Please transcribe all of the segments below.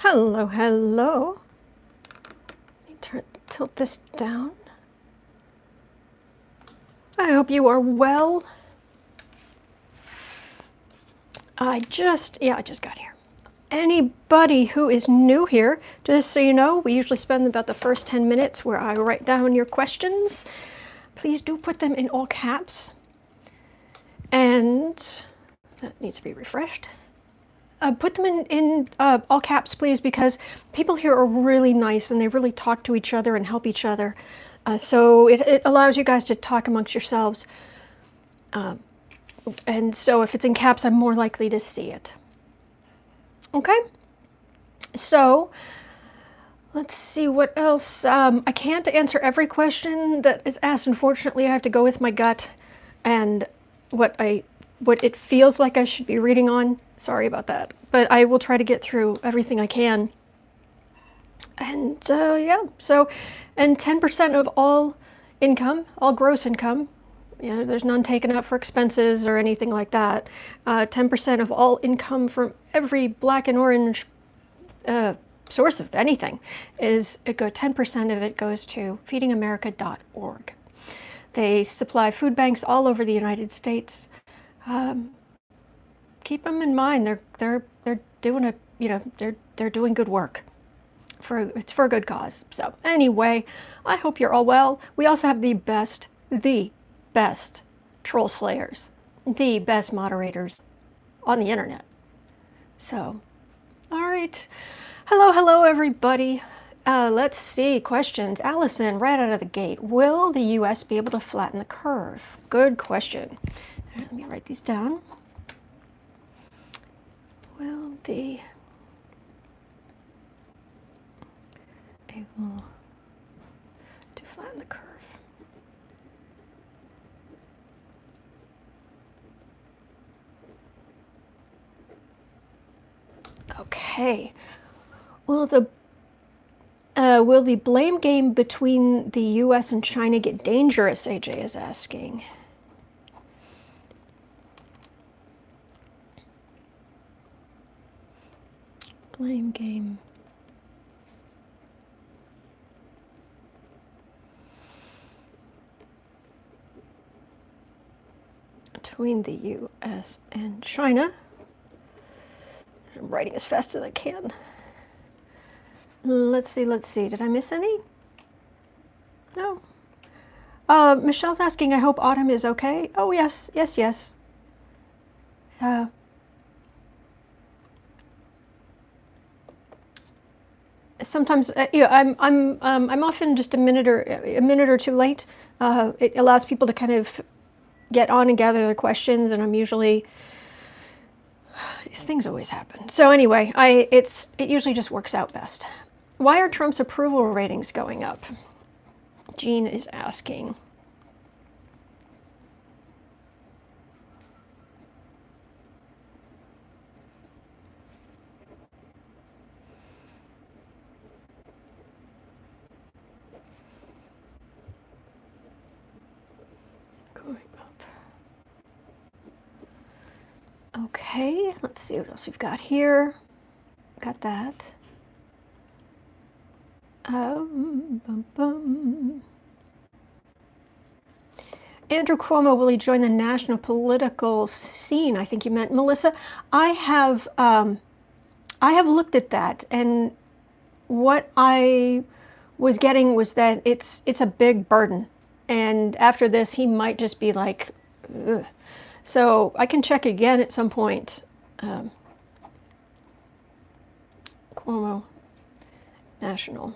Hello, hello. Let me tilt this down. I hope you are well. I just got here. Anybody who is new here, just so you know, we usually spend about the first 10 minutes where I write down your questions. Please do put them in all caps. And that needs to be refreshed. Put them in all caps, please, because people here are really nice and they really talk to each other and help each other. So it allows you guys to talk amongst yourselves. And so if it's in caps, I'm more likely to see it. Okay? So let's see what else. I can't answer every question that is asked. Unfortunately, I have to go with my gut and what it feels like I should be reading on. Sorry about that. But I will try to get through everything I can. And yeah, so, and 10% of all income, all gross income, you know, there's none taken out for expenses or anything like that. 10% of all income from every black and orange source of anything is, 10% of it goes to feedingamerica.org. They supply food banks all over the United States. Keep them in mind. They're doing a, you know, they're doing good work. It's for a good cause. So anyway, I hope you're all well. We also have the best troll slayers, the best moderators on the internet. So, all right. Hello, everybody. Let's see, questions. Allison, right out of the gate. Will the U.S. be able to flatten the curve? Good question. Let me write these down. Will the able to flatten the curve? Okay. Will the blame game between the U.S. and China get dangerous? AJ is asking. Blame game. Between the U.S. and China. I'm writing as fast as I can. Let's see. Did I miss any? No. Michelle's asking, I hope Autumn is okay. Oh, yes. Sometimes, I'm often just a minute or two late. It allows people to kind of get on and gather their questions, and I'm usually, these things always happen. So anyway, it usually just works out best. Why are Trump's approval ratings going up? Jean is asking. Going up. Okay, let's see what else we've got here. Got that. Andrew Cuomo, will he join the national political scene? I think you meant. Melissa, I have looked at that, and what I was getting was that it's a big burden, and after this he might just be like, ugh. So I can check again at some point. Cuomo, national.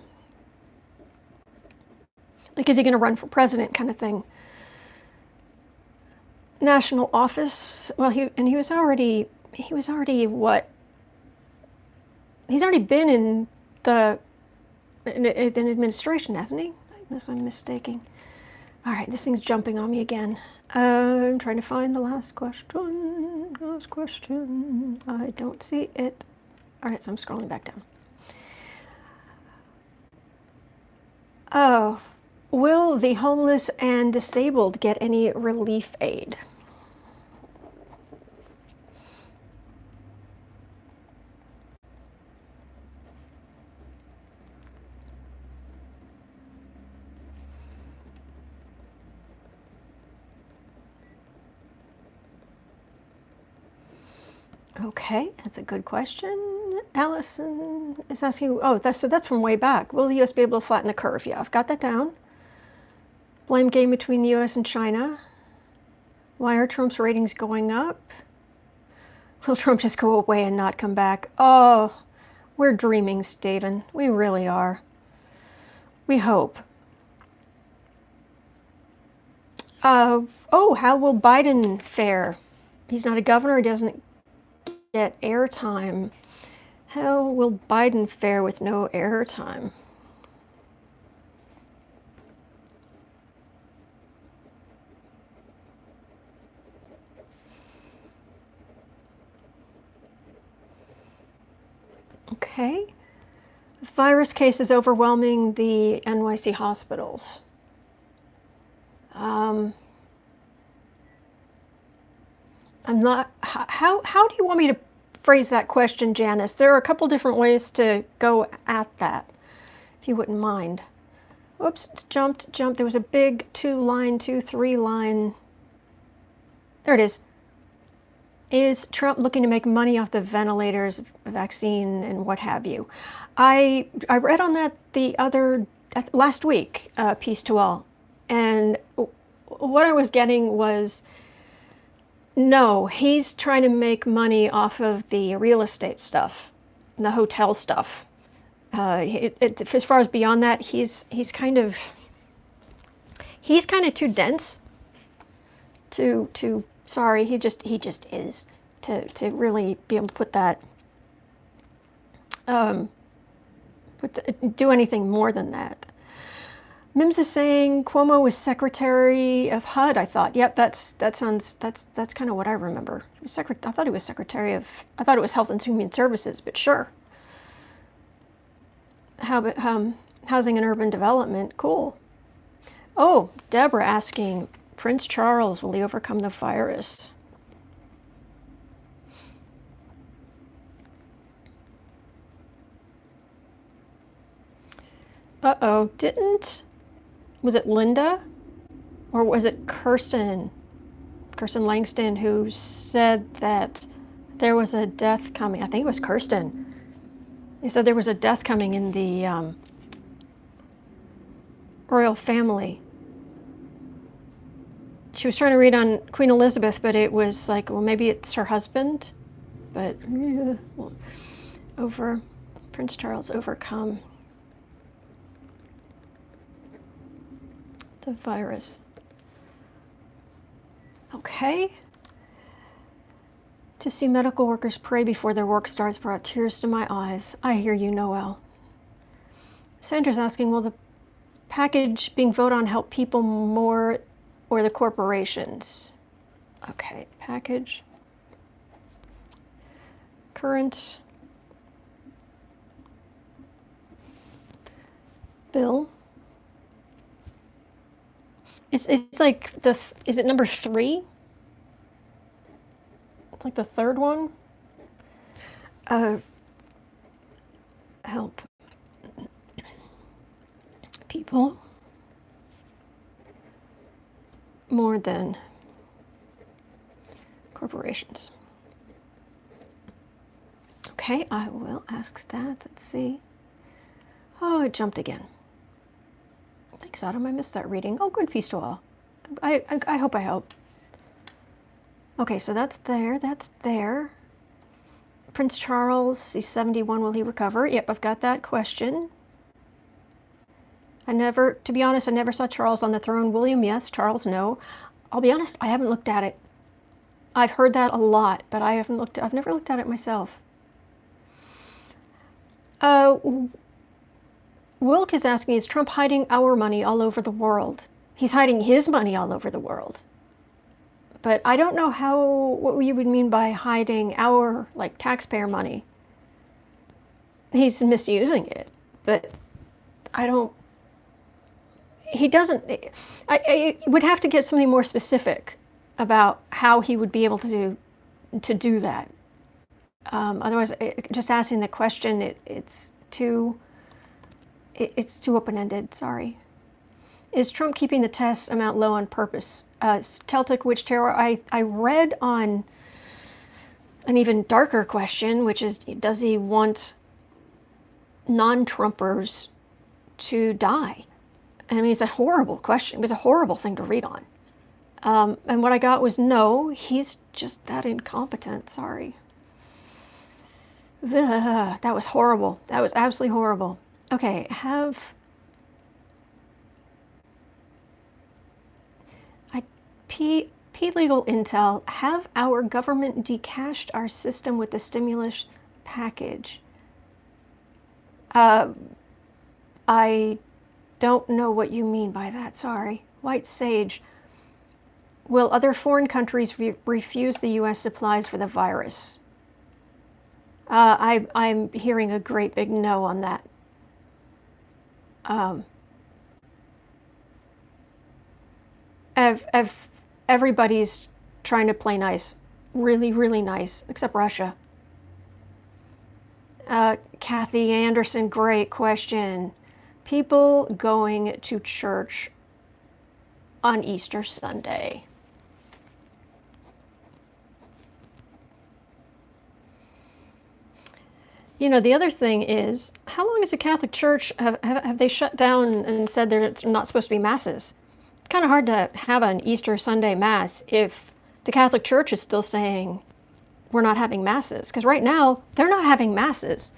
Like, is he going to run for president kind of thing? National office. Well, he was already what? He's already been in an administration, hasn't he? Unless I'm mistaken. All right, this thing's jumping on me again. I'm trying to find the last question. I don't see it. All right, so I'm scrolling back down. Oh. Will the homeless and disabled get any relief aid? Okay, that's a good question. Allison is asking, oh, that's from way back. Will the U.S. be able to flatten the curve? Yeah, I've got that down. Blame game between the U.S. and China. Why are Trump's ratings going up? Will Trump just go away and not come back? Oh, we're dreaming, Stephen. We really are. We hope. Oh, how will Biden fare? He's not a governor. He doesn't get airtime. How will Biden fare with no airtime? Okay. Virus cases overwhelming the NYC hospitals. I'm not, how do you want me to phrase that question, Janice? There are a couple different ways to go at that, if you wouldn't mind. Oops, it's jumped. There was a big 3 line. There it is. Is Trump looking to make money off the ventilators, vaccine, and what have you? I read on that last week, Peace to All, and what I was getting was, no, he's trying to make money off of the real estate stuff, the hotel stuff. As far as beyond that, he's kind of too dense to sorry, he just is to really be able to put that do anything more than that. Mims is saying Cuomo was Secretary of HUD. I thought, yep, that's kind of what I remember. I thought he was Secretary of. I thought it was Health and Human Services, but sure. How about Housing and Urban Development? Cool. Oh, Deborah asking Prince Charles, will he overcome the virus? Uh-oh, was it Linda? Or was it Kirsten Langston, who said that there was a death coming? I think it was Kirsten. He said there was a death coming in the royal family. She was trying to read on Queen Elizabeth, but it was like, well, maybe it's her husband. But Prince Charles overcome the virus. Okay. To see medical workers pray before their work starts brought tears to my eyes. I hear you, Noel. Sandra's asking, will the package being voted on help people more or the corporations? Okay, package. Current bill. It's like is it number 3? It's like the third one. Help people more than corporations. Okay, I will ask that. Let's see. Oh, it jumped again. Thanks, Adam. I missed that reading. Oh, good. Peace to all. I hope I help. Okay, so that's there. That's there. Prince Charles, he's 71. Will he recover? Yep, I've got that question. To be honest, I never saw Charles on the throne. William, yes. Charles, no. I'll be honest, I haven't looked at it. I've heard that a lot, but I've never looked at it myself. Wilk is asking, is Trump hiding our money all over the world? He's hiding his money all over the world. But I don't know what you would mean by hiding our, like, taxpayer money. He's misusing it, but he doesn't, I would have to get something more specific about how he would be able to do that. Otherwise, just asking the question, it's too open-ended, sorry. Is Trump keeping the test amount low on purpose? Celtic Witch Terror, I read on an even darker question, which is, does he want non-Trumpers to die? I mean, it's a horrible question. It was a horrible thing to read on. And what I got was, no, he's just that incompetent. Sorry. Ugh, that was horrible. That was absolutely horrible. Okay, P legal intel, have our government decashed our system with the stimulus package? I don't know what you mean by that, sorry. White Sage, will other foreign countries refuse the U.S. supplies for the virus? I'm hearing a great big no on that. Everybody's trying to play nice, really, really nice, except Russia. Kathy Anderson, great question. People going to church on Easter Sunday. You know, the other thing is, how long has the Catholic Church, have they shut down and said they're not supposed to be masses? It's kind of hard to have an Easter Sunday Mass if the Catholic Church is still saying we're not having masses. Because right now, they're not having masses.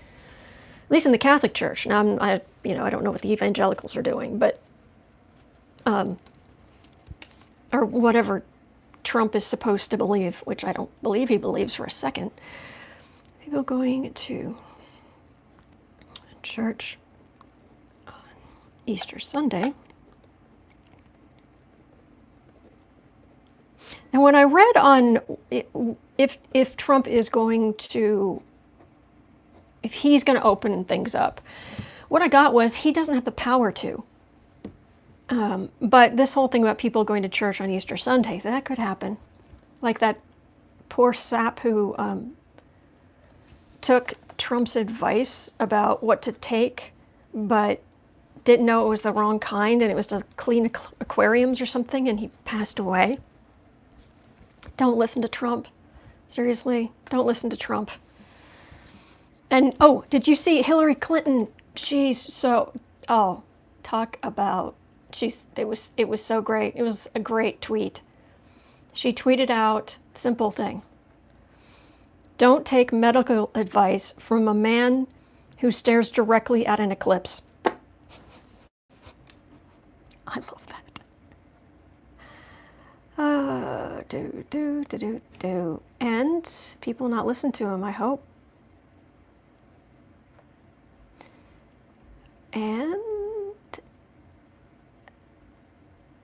At least in the Catholic Church. Now, I don't know what the evangelicals are doing, but, or whatever Trump is supposed to believe, which I don't believe he believes for a second. People going to church on Easter Sunday. And when I read on if Trump is going to, if he's going to open things up, what I got was he doesn't have the power to. But this whole thing about people going to church on Easter Sunday, that could happen. Like that poor sap who took Trump's advice about what to take, but didn't know it was the wrong kind, and it was to clean aquariums or something, and he passed away. Don't listen to Trump. Seriously, don't listen to Trump. And, oh, did you see Hillary Clinton? Talk about, it was so great. It was a great tweet. She tweeted out, simple thing. Don't take medical advice from a man who stares directly at an eclipse. I love that. And people not listen to him, I hope. And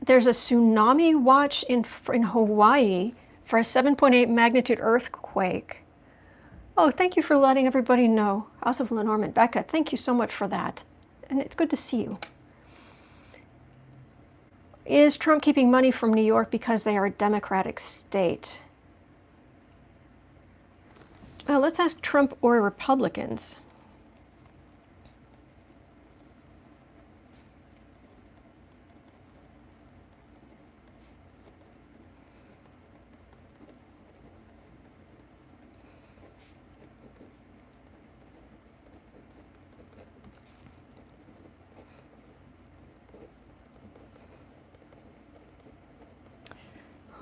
there's a tsunami watch in Hawaii for a 7.8 magnitude earthquake. Oh, thank you for letting everybody know. House of Lenormand. Becca, thank you so much for that. And it's good to see you. Is Trump keeping money from New York because they are a Democratic state? Well, let's ask Trump or Republicans.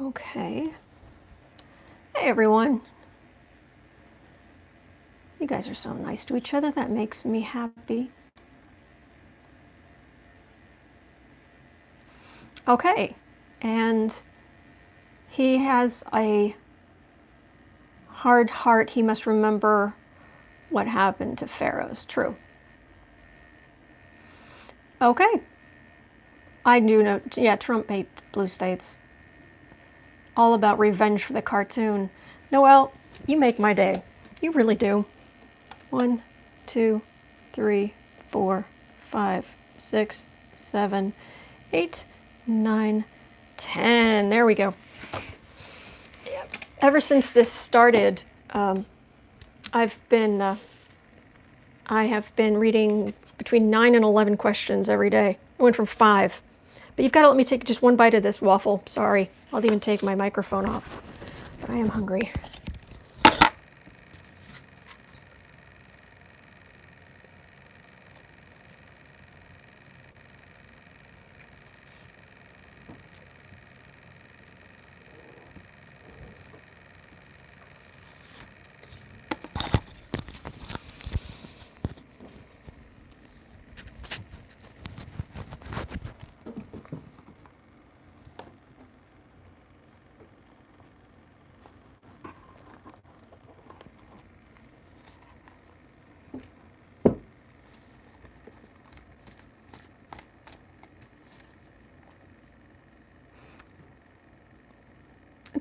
Okay. Hey, everyone. You guys are so nice to each other. That makes me happy. Okay. And he has a hard heart. He must remember what happened to pharaohs. True. Okay. I do know. Yeah, Trump ate blue states. All about revenge for the cartoon. Noelle, you make my day. You really do. 1, 2, 3, 4, 5, 6, 7, 8, 9, 10. There we go. Yep. Ever since this started, I have been reading between 9 and 11 questions every day. I went from 5. But you've got to let me take just one bite of this waffle. Sorry. I'll even take my microphone off. But I am hungry.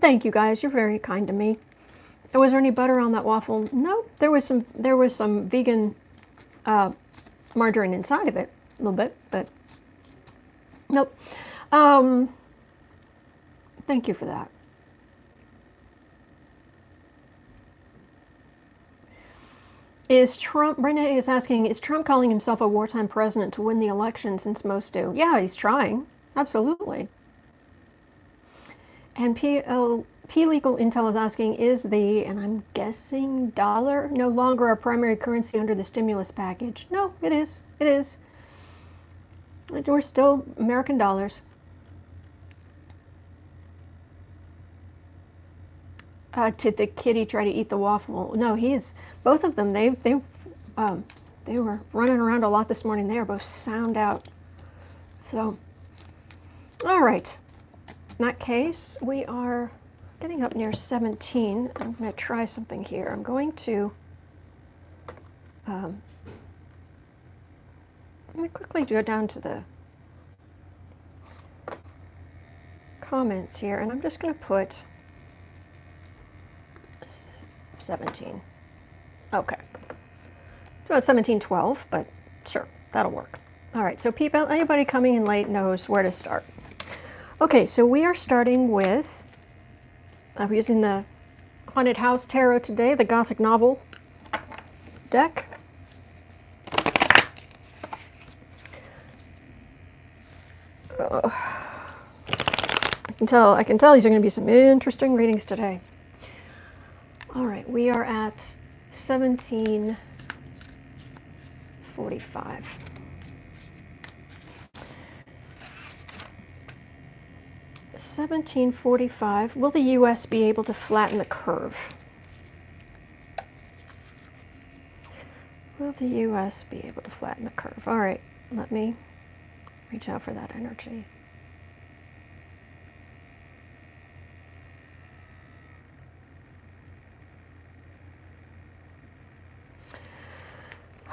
Thank you guys. You're very kind to me. Was there any butter on that waffle? No, there was some vegan margarine inside of it, a little bit, but nope. Thank you for that. Is Trump, Brenda is asking, is Trump calling himself a wartime president to win the election since most do? Yeah, he's trying. Absolutely. And P Legal Intel is asking, is the, and I'm guessing dollar, no longer a primary currency under the stimulus package? No, it is. It is. We're still American dollars. Did the kitty try to eat the waffle? No, he is. Both of them. They were running around a lot this morning. They are both sound out. So, all right. In that case, we are getting up near 17. I'm going to try something here. I'm going to let me quickly go down to the comments here, and I'm just going to put 17. Okay. It's about 17:12, but sure, that'll work. All right, so people, anybody coming in late knows where to start. Okay, so we are starting with, I'm using the Haunted House Tarot today, the Gothic Novel deck. I can tell these are going to be some interesting readings today. All right, we are at 17:45. $17.45. Will the U.S. be able to flatten the curve? Will the U.S. be able to flatten the curve? All right, let me reach out for that energy.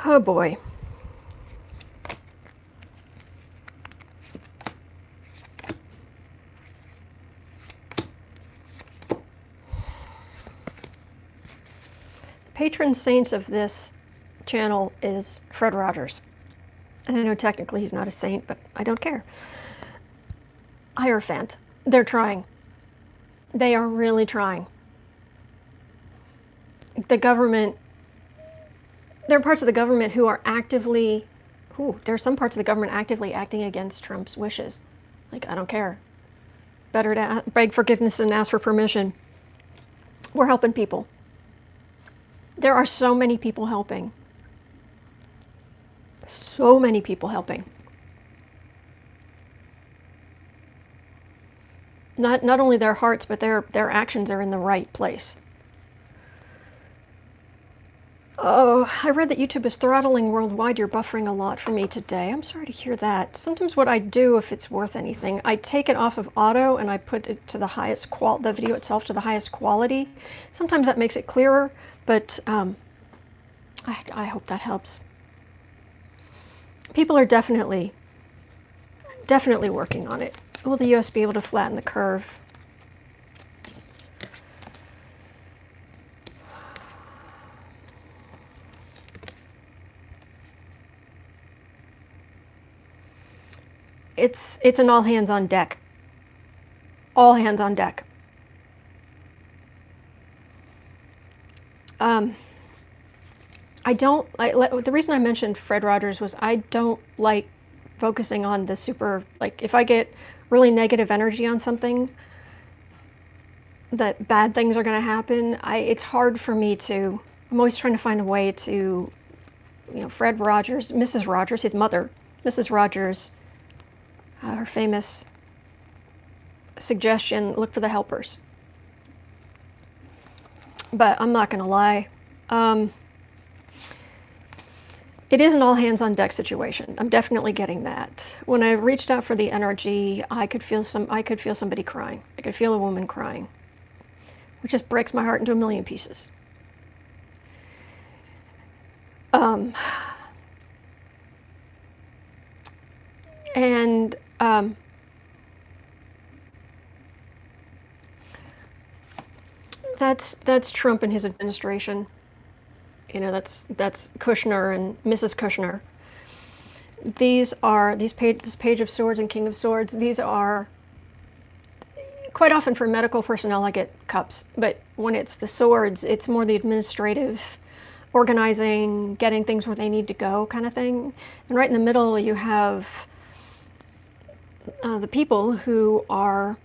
Oh boy. Patron saint of this channel is Fred Rogers. And I know technically he's not a saint, but I don't care. Hierophant. They're trying. They are really trying. The government, there are parts of the government who are actively, there are some parts of the government actively acting against Trump's wishes. Like, I don't care. Better to beg forgiveness than ask for permission. We're helping people. There are so many people helping. So many people helping. Not only their hearts, but their actions are in the right place. Oh, I read that YouTube is throttling worldwide. You're buffering a lot for me today. I'm sorry to hear that. Sometimes what I do, if it's worth anything, I take it off of auto and I put it to the highest the video itself to the highest quality. Sometimes that makes it clearer, but I hope that helps. People are definitely working on it. Will the U.S. be able to flatten the curve? It's an all hands on deck. All hands on deck. The reason I mentioned Fred Rogers was I don't like focusing on the super, like if I get really negative energy on something, that bad things are going to happen, it's hard for me to, I'm always trying to find a way to, Fred Rogers, Mrs. Rogers, his mother, Mrs. Rogers, her famous suggestion, look for the helpers. But I'm not going to lie. It is an all hands on deck situation. I'm definitely getting that. When I reached out for the energy, I could feel somebody crying. I could feel a woman crying, which just breaks my heart into a million pieces. that's Trump and his administration. You know, that's Kushner and Mrs. Kushner. This Page of Swords and King of Swords. These are quite often for medical personnel. I get cups, but when it's the swords, it's more the administrative, organizing, getting things where they need to go kind of thing. And right in the middle, you have the people who are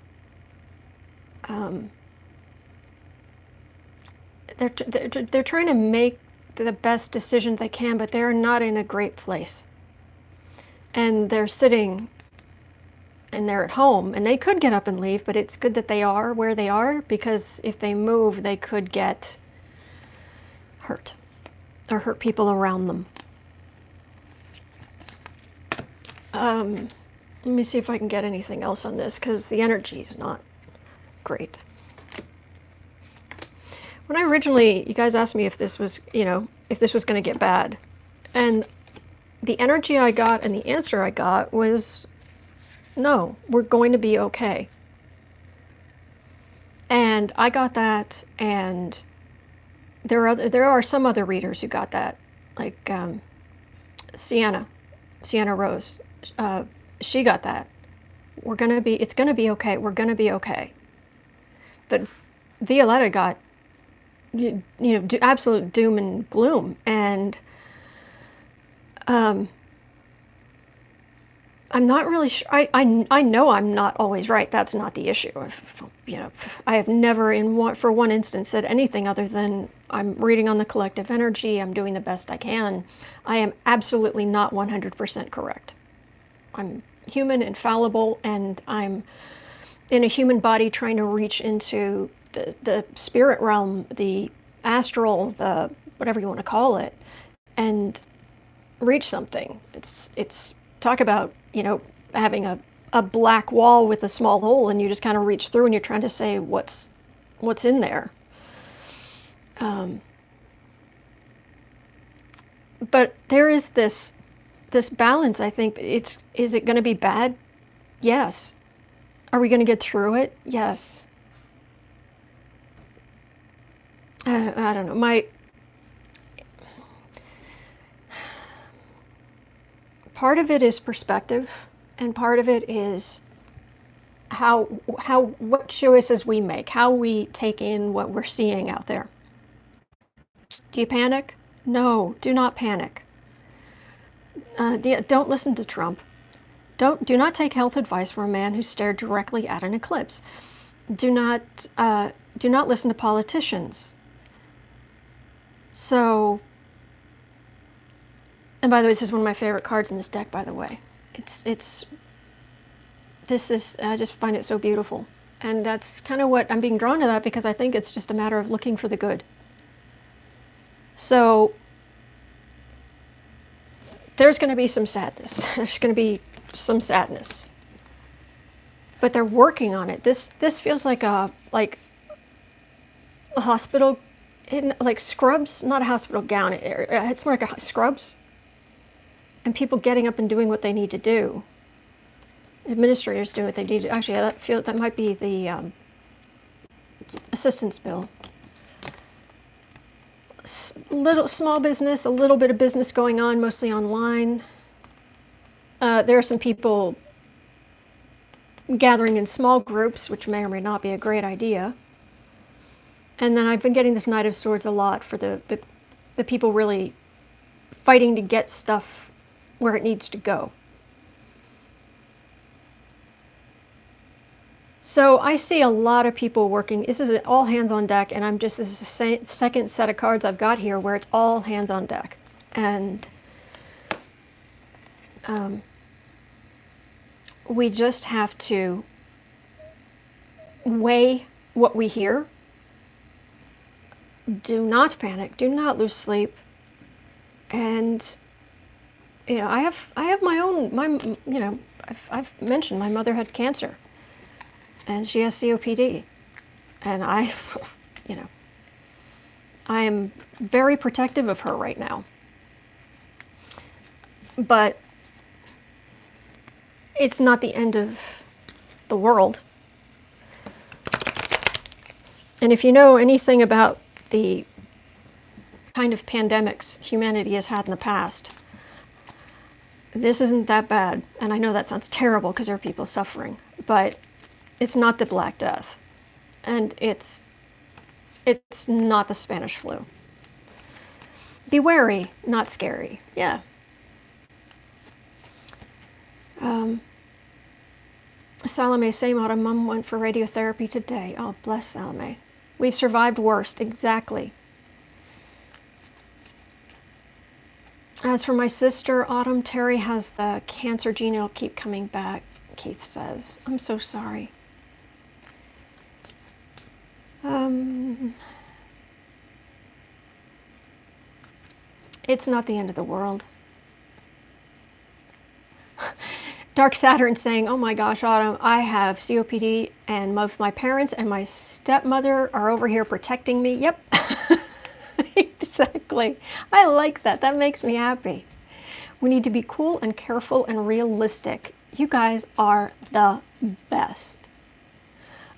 they're trying to make the best decisions they can, but they're not in a great place. And they're sitting and they're at home, and they could get up and leave, but it's good that they are where they are, because if they move, they could get hurt or hurt people around them. Let me see if I can get anything else on this, because the energy is not great. When I originally, you guys asked me if this was, if this was going to get bad, and the energy I got and the answer I got was, no, we're going to be okay. And I got that, and there are some other readers who got that, like Sienna Rose. She got that. It's gonna be okay. We're gonna be okay. But Violetta got, absolute doom and gloom, and I'm not really sure. I know I'm not always right. That's not the issue. I have never for one instance said anything other than I'm reading on the collective energy. I'm doing the best I can. I am absolutely not 100% correct. I'm human and fallible, and I'm in a human body trying to reach into the spirit realm, the astral, the whatever you want to call it, and reach something. It's talk about, having a black wall with a small hole, and you just kind of reach through and you're trying to say what's in there. But there is this balance, I think. Is it going to be bad? Yes. Are we going to get through it? Yes. I don't know. Part of it is perspective, and part of it is what choices we make, how we take in what we're seeing out there. Do you panic? No, do not panic. Don't listen to Trump. Do not take health advice from a man who stared directly at an eclipse. Do not listen to politicians. So, and by the way, this is one of my favorite cards in this deck, by the way. I just find it so beautiful. And that's kind of what I'm being drawn to, that because I think it's just a matter of looking for the good. So, there's going to be some sadness. There's going to be some sadness. But they're working on it. This feels like a hospital, like scrubs, not a hospital gown. It's more like a scrubs. And people getting up and doing what they need to do. Administrators doing what they need to. Actually, that might be the assistance bill. Small business, a little bit of business going on, mostly online. There are some people gathering in small groups, which may or may not be a great idea. And then I've been getting this Knight of Swords a lot for the people really fighting to get stuff where it needs to go. So I see a lot of people working. This is all hands on deck, and this is the second set of cards I've got here where it's all hands on deck. And we just have to weigh what we hear. Do not panic. Do not lose sleep. And I have my own, I've mentioned my mother had cancer, and she has COPD, and I am very protective of her right now. But it's not the end of the world. And if you know anything about the kind of pandemics humanity has had in the past, this isn't that bad. And I know that sounds terrible because there are people suffering, but it's not the Black Death. And it's not the Spanish flu. Be wary, not scary. Yeah. Salome, same autumn. Mom went for radiotherapy today. Oh, bless Salome. We've survived worst. Exactly. As for my sister, Autumn, Terry has the cancer gene. It'll keep coming back, Keith says. I'm so sorry. It's not the end of the world. Dark Saturn saying, oh my gosh, Autumn, I have COPD and both my parents and my stepmother are over here protecting me. Yep. Exactly. I like that. That makes me happy. We need to be cool and careful and realistic. You guys are the best.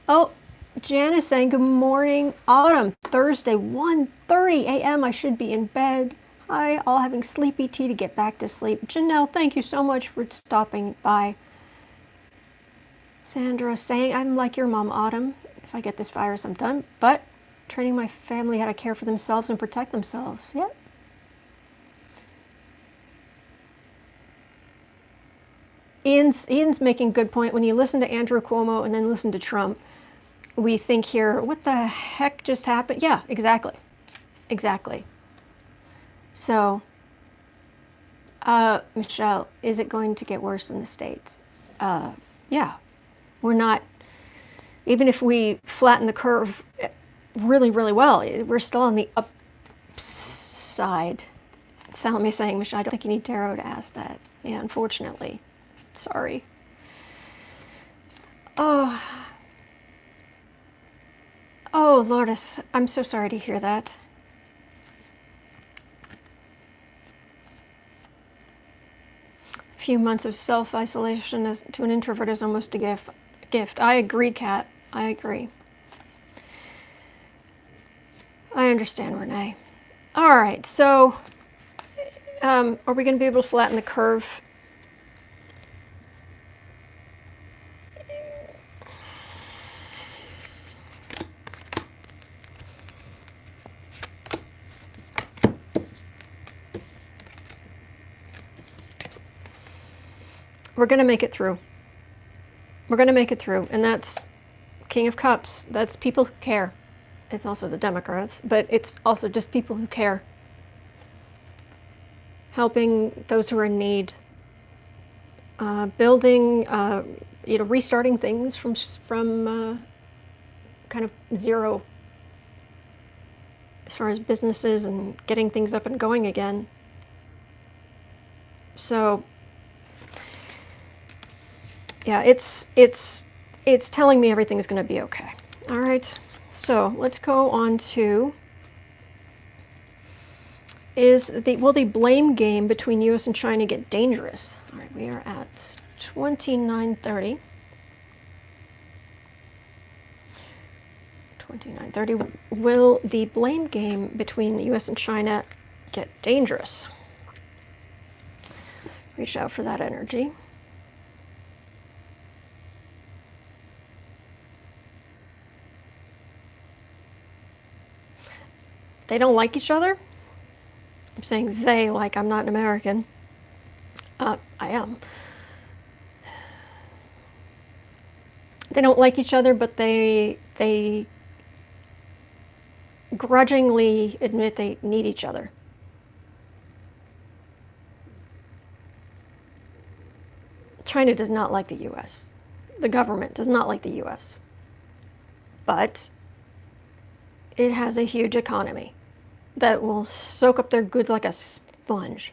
Oh, Jan is saying, good morning, Autumn. Thursday, 1:30 a.m. I should be in bed. Hi, all having sleepy tea to get back to sleep. Janelle, thank you so much for stopping by. Sandra saying, I'm like your mom, Autumn. If I get this virus, I'm done. But training my family how to care for themselves and protect themselves. Yep. Ian's making a good point. When you listen to Andrew Cuomo and then listen to Trump, we think here, what the heck just happened? Yeah, exactly. Exactly. So, Michelle, is it going to get worse in the States? Yeah. We're not, even if we flatten the curve really, really well, we're still on the upside. Salome saying, Michelle, I don't think you need tarot to ask that. Yeah, unfortunately. Sorry. Oh, Lourdes, I'm so sorry to hear that. A few months of self-isolation to an introvert is almost a gift. I agree, Kat. I agree. I understand, Renee. All right, so are we going to be able to flatten the curve? We're going to make it through. We're going to make it through. And that's King of Cups. That's people who care. It's also the Democrats, but it's also just people who care. Helping those who are in need. Building, restarting things from kind of zero as far as businesses and getting things up and going again. So, yeah, it's telling me everything is going to be okay. All right, so let's go on to, will the blame game between U.S. and China get dangerous? All right, we are at 29:30. 29:30. Will the blame game between the U.S. and China get dangerous? Reach out for that energy. They don't like each other? I'm saying they, like I'm not an American. I am. They don't like each other, but they grudgingly admit they need each other. China does not like the U.S. The government does not like the U.S. But it has a huge economy that will soak up their goods like a sponge.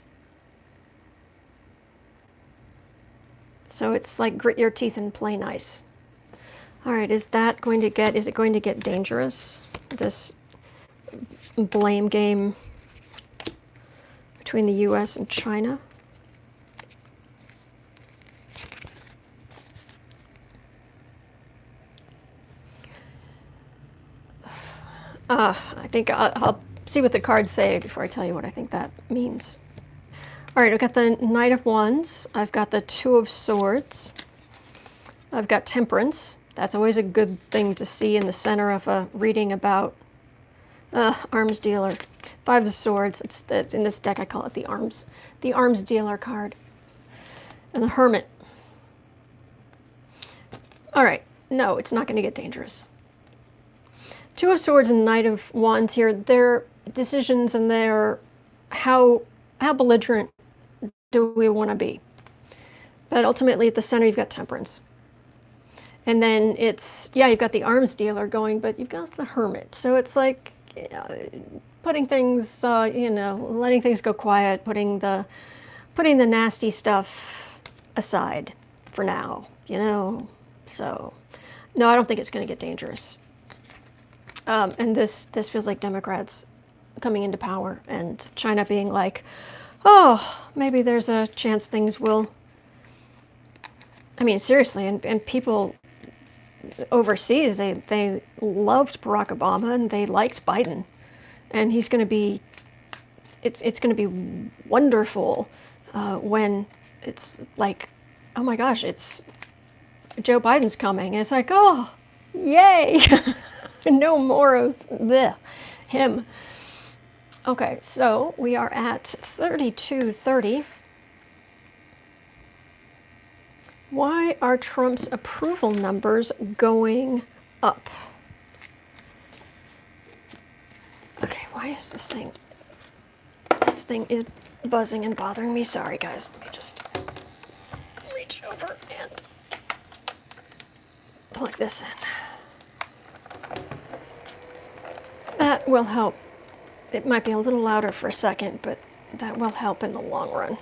So it's like grit your teeth and play nice. All right, is it going to get dangerous? This blame game between the U.S. and China? I think I'll see what the cards say before I tell you what I think that means. All right, I've got the Knight of Wands. I've got the Two of Swords. I've got Temperance. That's always a good thing to see in the center of a reading about arms dealer. Five of Swords. In this deck I call it the arms dealer card. And the Hermit. All right, no, it's not going to get dangerous. Two of Swords and Knight of Wands here. Their decisions and their how belligerent do we want to be? But ultimately, at the center, you've got Temperance. And then it's, yeah, you've got the arms dealer going, but you've got the Hermit. So it's like putting things, letting things go quiet, putting the nasty stuff aside for now, So, no, I don't think it's going to get dangerous. And this feels like Democrats coming into power and China being like, oh, maybe there's a chance things will. I mean, seriously, and people overseas, they loved Barack Obama and they liked Biden. And he's going to be, it's going to be wonderful when it's like, oh my gosh, it's Joe Biden's coming. And it's like, oh, yay. No more of him. Okay, so we are at 3230. Why are Trump's approval numbers going up? Okay, why is this thing? This thing is buzzing and bothering me. Sorry, guys. Let me just reach over and plug this in. That will help. It might be a little louder for a second, but that will help in the long run.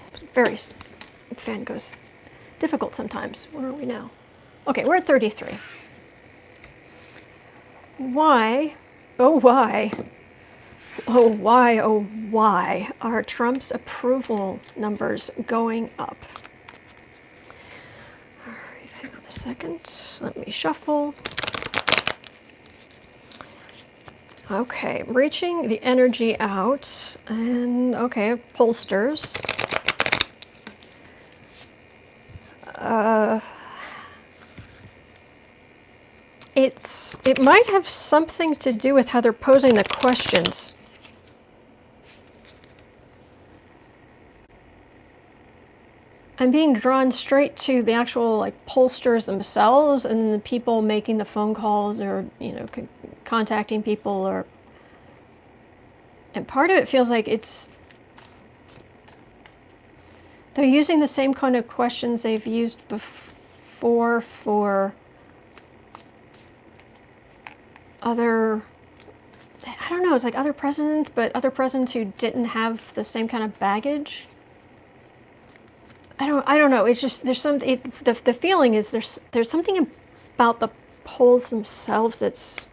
Fan goes difficult sometimes. Where are we now? Okay, we're at 33. Why, oh why are Trump's approval numbers going up? All right, hang on a second. Let me shuffle. Okay, reaching the energy out, and okay, pollsters. It might have something to do with how they're posing the questions. I'm being drawn straight to the actual pollsters themselves and the people making the phone calls or contacting people and part of it feels like they're using the same kind of questions they've used before for other, I don't know, it's like other presidents, but other presidents who didn't have the same kind of baggage. I don't know. It's just there's the feeling is there's something about the polls themselves that's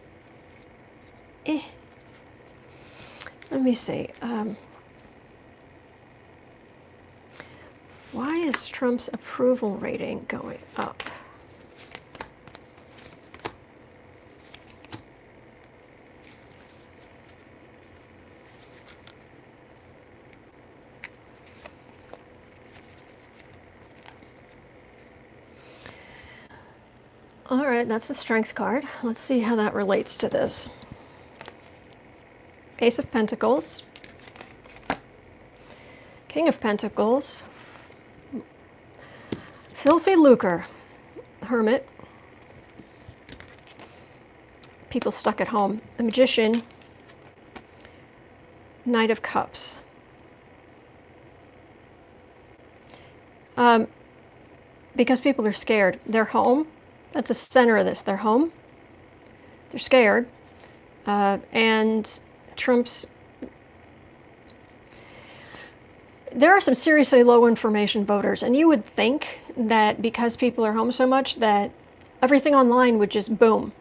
Let me see. Why is Trump's approval rating going up? All right, that's the strength card. Let's see how that relates to this. Ace of Pentacles. King of Pentacles. Filthy lucre. Hermit. People stuck at home. The Magician. Knight of Cups. Because people are scared. They're home. That's the center of this. They're home. They're scared. And Trump's... There are some seriously low information voters, and you would think that because people are home so much that everything online would just boom.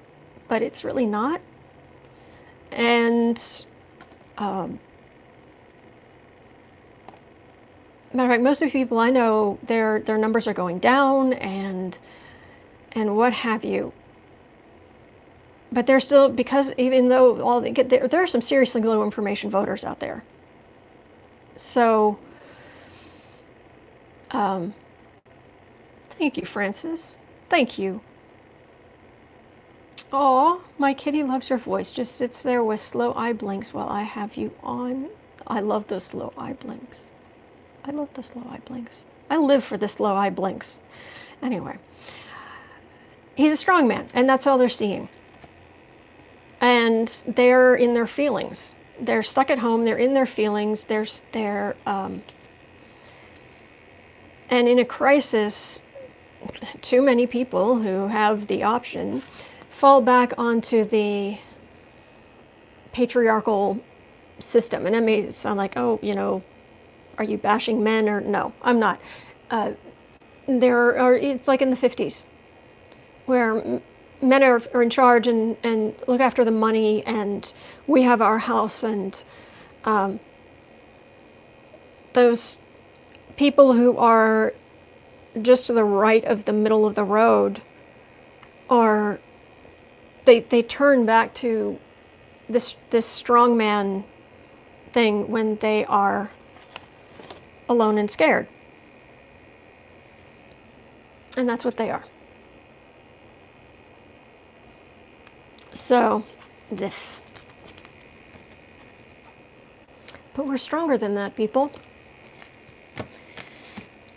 But it's really not. And matter of fact, most of the people I know, their numbers are going down and what have you. But they're still, because even though all they get, there are some seriously low information voters out there. So, thank you, Francis. Thank you. Aw, my kitty loves your voice. Just sits there with slow eye blinks while I have you on. I love those slow eye blinks. I love the slow eye blinks. I live for the slow eye blinks. Anyway, he's a strong man, and that's all they're seeing. And they're in their feelings. They're stuck at home. They're in their feelings. And in a crisis, too many people who have the option fall back onto the patriarchal system. And that may sound like, oh, you know, are you bashing men? Or no, I'm not. It's like in the 50s, where men are in charge and look after the money, and we have our house, and those people who are just to the right of the middle of the road are, they turn back to this strongman thing when they are alone and scared. And that's what they are. So, this. But we're stronger than that, people.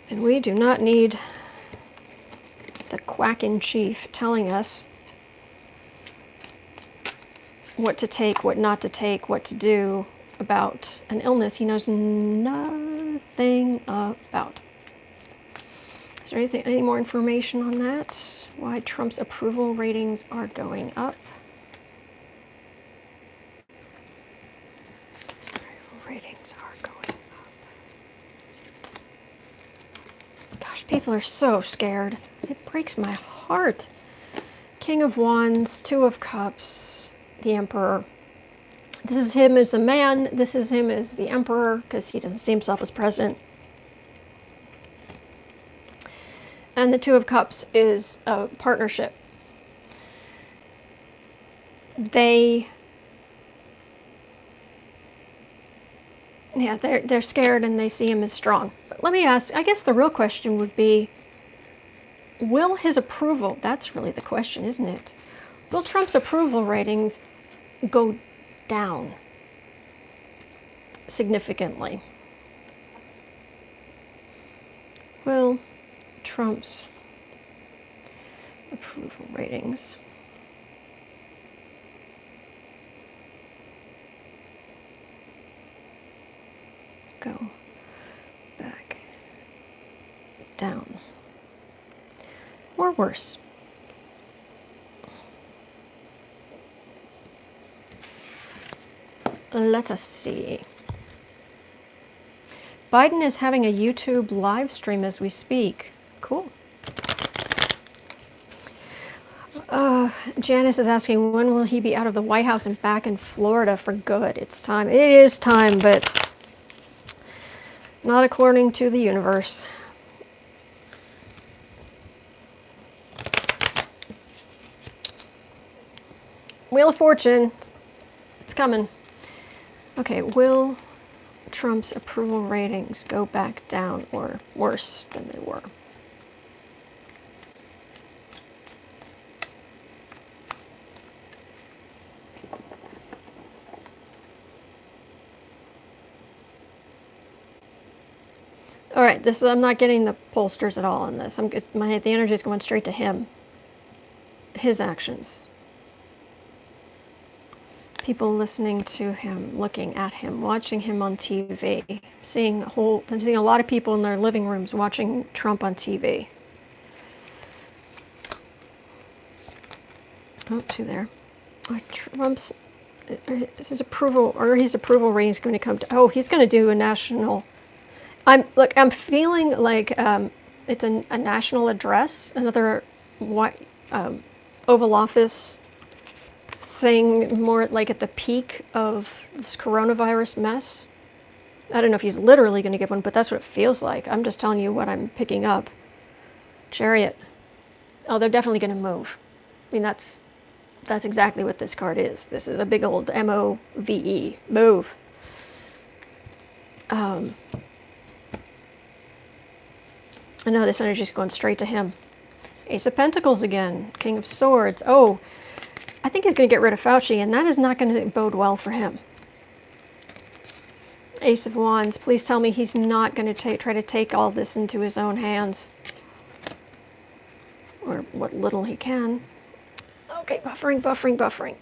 And we do not need the quack in chief telling us what to take, what not to take, what to do about an illness he knows nothing about. Is there any more information on that? Why Trump's approval ratings are going up? Ratings are going up. Gosh, people are so scared. It breaks my heart. King of Wands, Two of Cups, the Emperor. This is him as a man. This is him as the Emperor, because he doesn't see himself as president. And the Two of Cups is a partnership. They're scared and they see him as strong. But let me ask, I guess the real question would be, will his approval, that's really the question, isn't it? Will Trump's approval ratings go down significantly? Will Trump's approval ratings go back down or worse? Let us see. Biden is having a YouTube live stream as we speak. Cool. Janice is asking, when will he be out of the White House and back in Florida for good? It's time. It is time, but not according to the universe. Wheel of Fortune. It's coming. Okay, will Trump's approval ratings go back down or worse than they were? All right, I'm not getting the pollsters at all on this. The energy is going straight to him. His actions. People listening to him, looking at him, watching him on TV. I'm seeing a lot of people in their living rooms watching Trump on TV. Oh, two there. Trump's his approval rating is going to come to. Oh, he's going to do a national. I'm feeling like it's a national address, another Oval Office thing, more like at the peak of this coronavirus mess. I don't know if he's literally going to give one, but that's what it feels like. I'm just telling you what I'm picking up. Chariot. Oh, they're definitely going to move. I mean, that's That's exactly what this card is. This is a big old M-O-V-E. Move. I know this energy is going straight to him. Ace of Pentacles again. King of Swords. Oh, I think he's going to get rid of Fauci, and that is not going to bode well for him. Ace of Wands. Please tell me he's not going to try to take all this into his own hands. Or what little he can. Okay, buffering, buffering, buffering.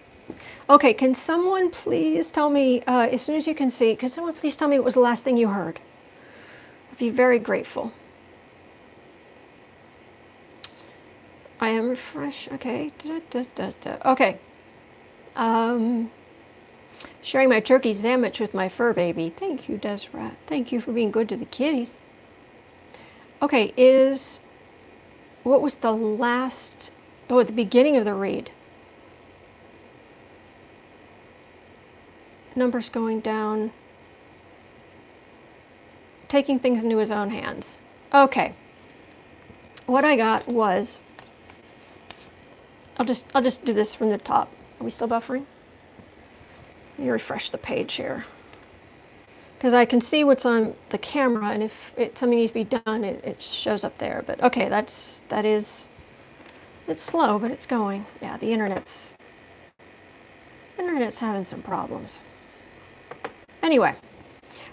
Okay, can someone please tell me, as soon as you can see, can someone please tell me what was the last thing you heard? I'd be very grateful. I am refreshed. Okay. Okay. Sharing my turkey sandwich with my fur baby. Thank you, Desrat. Thank you for being good to the kitties. Okay, what was the last, at the beginning of the read? Numbers going down. Taking things into his own hands. Okay. What I got was, I'll just do this from the top. Are we still buffering? Let me refresh the page here. Because I can see what's on the camera, and if something needs to be done, it shows up there. But okay, it's slow, but it's going. Yeah, the internet's having some problems. Anyway,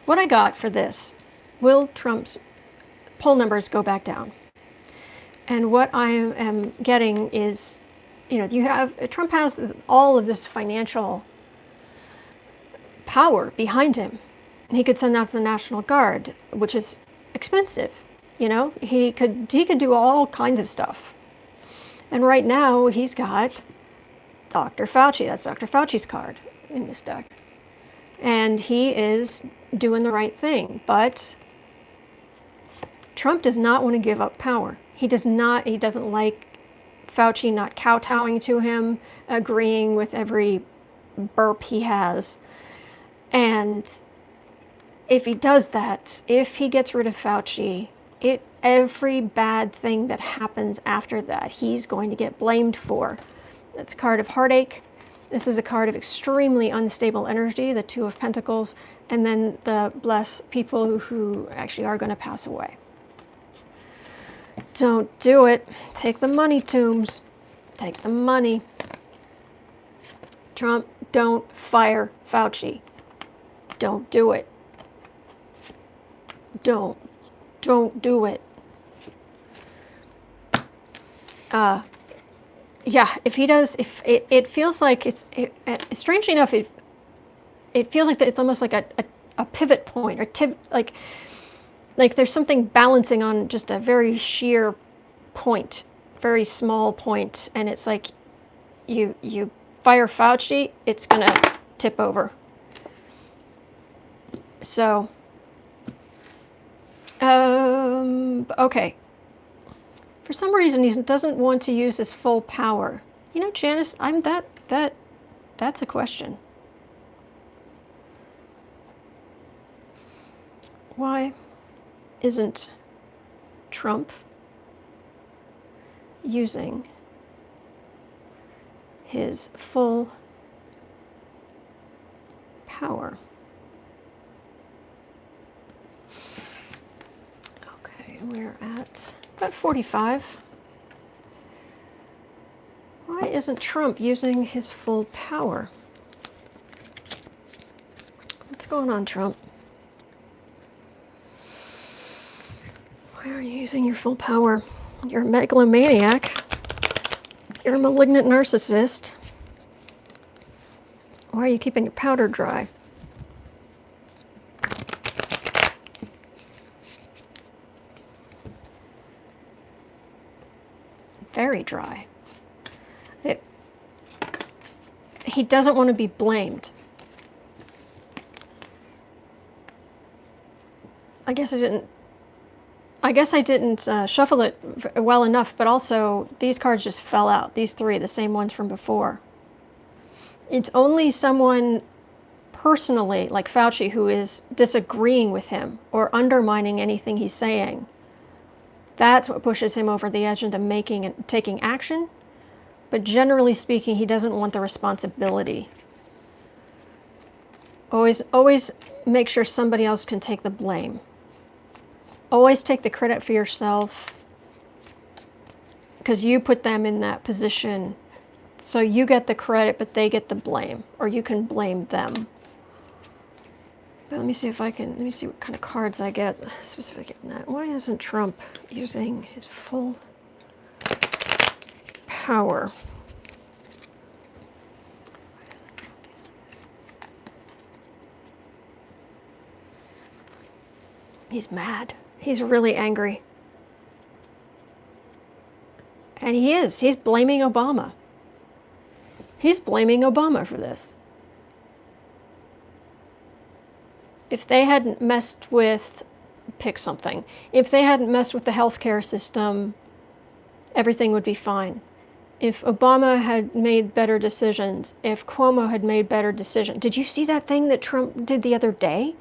what I got for this, will Trump's poll numbers go back down? And what I am getting is, Trump has all of this financial power behind him. He could send out the National Guard, which is expensive. He could do all kinds of stuff. And right now he's got Dr. Fauci. That's Dr. Fauci's card in this deck. And he is doing the right thing. But Trump does not want to give up power. He doesn't like Fauci not kowtowing to him, agreeing with every burp he has. And if he does that, if he gets rid of Fauci, every bad thing that happens after that, he's going to get blamed for. That's a card of heartache. This is a card of extremely unstable energy, the Two of Pentacles, and then the bless people who actually are going to pass away. Don't do it. Take the money, Tombs. Take the money. Trump, don't fire Fauci. Don't do it. Don't do it. Yeah, if he does, if it feels like strangely enough, it feels like that it's almost like a pivot point, or like there's something balancing on just a very sheer point, very small point, and it's like you fire Fauci, it's gonna tip over. So, okay. For some reason, he doesn't want to use his full power. Janice, that's a question. Why isn't Trump using his full power? Okay, we're at about 45. Why isn't Trump using his full power? What's going on, Trump? Why are you using your full power? You're a megalomaniac. You're a malignant narcissist. Why are you keeping your powder dry? Very dry. He doesn't want to be blamed. I guess I didn't shuffle it well enough, but also these cards just fell out. These three, the same ones from before. It's only someone personally, like Fauci, who is disagreeing with him or undermining anything he's saying. That's what pushes him over the edge into making and taking action. But generally speaking, he doesn't want the responsibility. Always make sure somebody else can take the blame. Always take the credit for yourself, because you put them in that position. So you get the credit, but they get the blame, or you can blame them. But let me see what kind of cards I get specific in that. Why isn't Trump using his full power? He's mad. He's really angry. And he is. He's blaming Obama. He's blaming Obama for this. If they hadn't messed with, pick something, if they hadn't messed with the healthcare system, everything would be fine. If Obama had made better decisions, if Cuomo had made better decisions. Did you see that thing that Trump did the other day?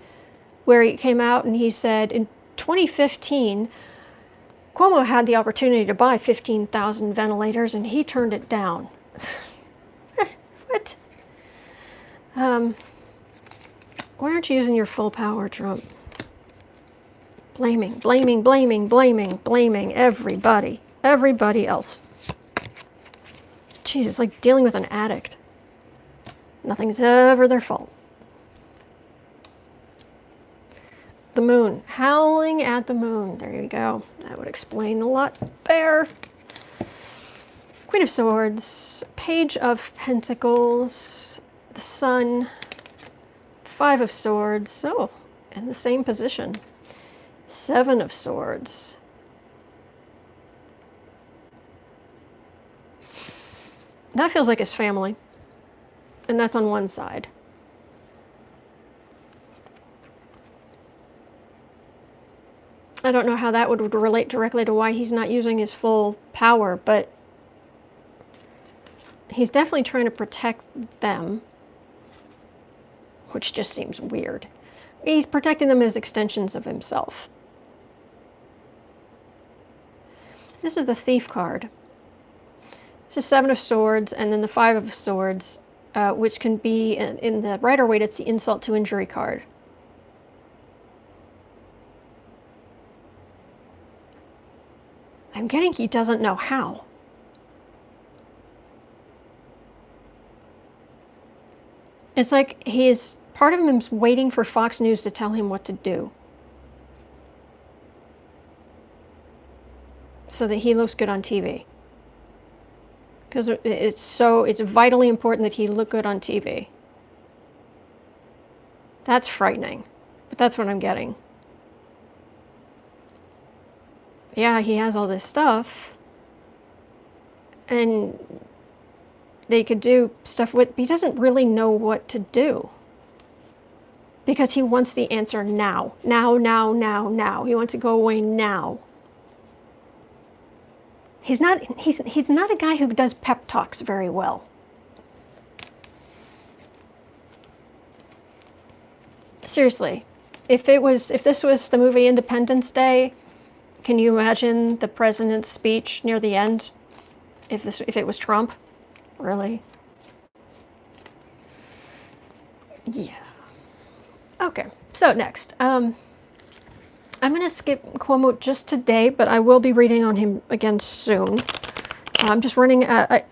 Where he came out and he said in 2015, Cuomo had the opportunity to buy 15,000 ventilators and he turned it down. What? Why aren't you using your full power, Trump? Blaming everybody. Everybody else. Jeez, it's like dealing with an addict. Nothing's ever their fault. The moon. Howling at the moon. There you go. That would explain a lot there. Queen of Swords. Page of Pentacles. The Sun. Five of Swords. Oh, in the same position. Seven of Swords. That feels like his family. And that's on one side. I don't know how that would relate directly to why he's not using his full power, but he's definitely trying to protect them, which just seems weird. He's protecting them as extensions of himself. This is the Thief card. This is Seven of Swords, and then the Five of Swords, which can be, in the Rider-Waite, it's the Insult to Injury card. I'm getting he doesn't know how. It's like part of him is waiting for Fox News to tell him what to do, so that he looks good on TV. Because it's vitally important that he look good on TV. That's frightening, but that's what I'm getting. Yeah, he has all this stuff, and they could do stuff with, but he doesn't really know what to do. Because he wants the answer now. Now. He wants to go away now. He's not a guy who does pep talks very well. Seriously, if this was the movie Independence Day, can you imagine the president's speech near the end? If it was Trump? Really? Yeah. Okay, so next. I'm going to skip Cuomo just today, but I will be reading on him again soon. I'm just running, I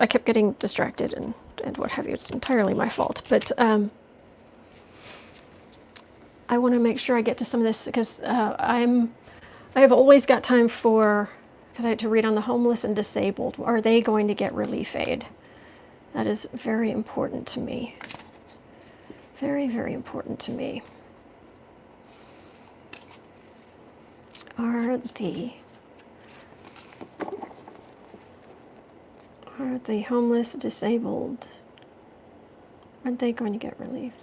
kept getting distracted and what have you. It's entirely my fault, but I want to make sure I get to some of this, because I have always got time for, because I had to read on the homeless and disabled. Are they going to get relief aid? That is very important to me. Very, very important to me. Are the homeless, disabled, are they going to get relief?